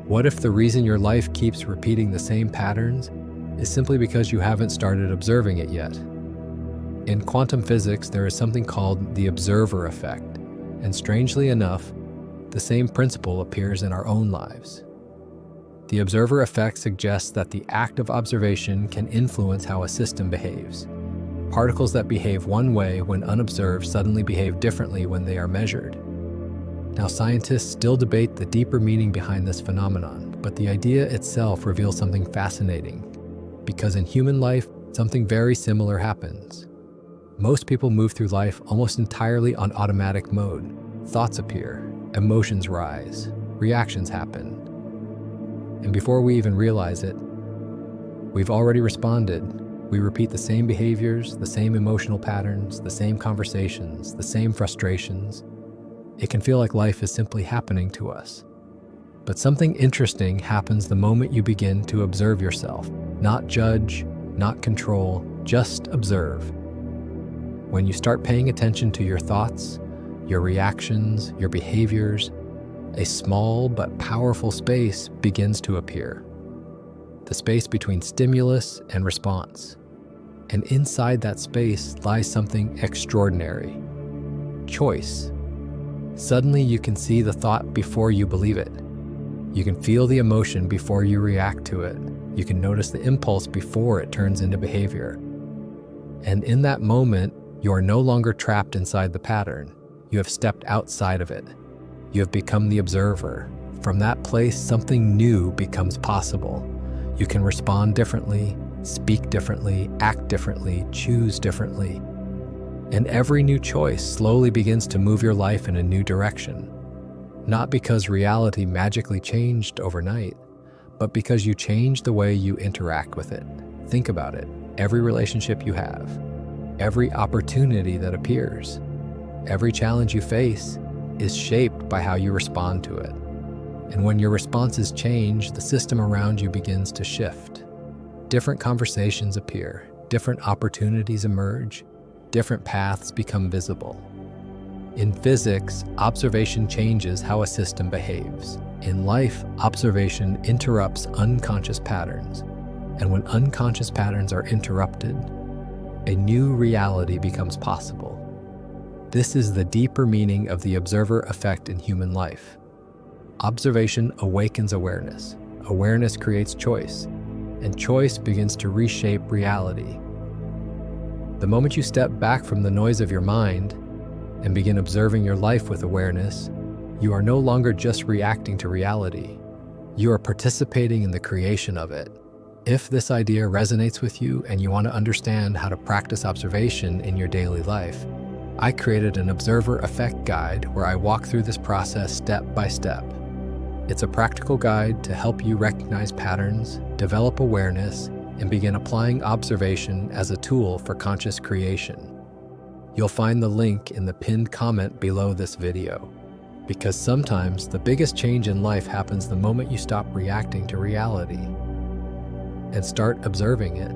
What if the reason your life keeps repeating the same patterns is simply because you haven't started observing it yet? In quantum physics, there is something called the observer effect, and strangely enough, the same principle appears in our own lives. The observer effect suggests that the act of observation can influence how a system behaves. Particles that behave one way when unobserved suddenly behave differently when they are measured. Now, scientists still debate the deeper meaning behind this phenomenon, but the idea itself reveals something fascinating, because in human life, something very similar happens. Most people move through life almost entirely on automatic mode. Thoughts appear, emotions rise, reactions happen. And before we even realize it, we've already responded. We repeat the same behaviors, the same emotional patterns, the same conversations, the same frustrations. It can feel like life is simply happening to us. But something interesting happens the moment you begin to observe yourself. Not judge, not control, just observe. When you start paying attention to your thoughts, your reactions, your behaviors, a small but powerful space begins to appear. The space between stimulus and response. And inside that space lies something extraordinary. Choice. Suddenly you can see the thought before you believe it. You can feel the emotion before you react to it. You can notice the impulse before it turns into behavior. And in that moment, you are no longer trapped inside the pattern. You have stepped outside of it. You have become the observer. From that place, something new becomes possible. You can respond differently, speak differently, act differently, choose differently. And every new choice slowly begins to move your life in a new direction. Not because reality magically changed overnight, but because you changed the way you interact with it. Think about it. Every relationship you have, every opportunity that appears, every challenge you face is shaped by how you respond to it. And when your responses change, the system around you begins to shift. Different conversations appear, different opportunities emerge, different paths become visible. In physics, observation changes how a system behaves. In life, observation interrupts unconscious patterns. And when unconscious patterns are interrupted, a new reality becomes possible. This is the deeper meaning of the observer effect in human life. Observation awakens awareness. Awareness creates choice, and choice begins to reshape reality. The moment you step back from the noise of your mind and begin observing your life with awareness, you are no longer just reacting to reality. You are participating in the creation of it. If this idea resonates with you and you want to understand how to practice observation in your daily life, I created an observer effect guide where I walk through this process step by step. It's a practical guide to help you recognize patterns, develop awareness, and begin applying observation as a tool for conscious creation. You'll find the link in the pinned comment below this video, because sometimes the biggest change in life happens the moment you stop reacting to reality and start observing it.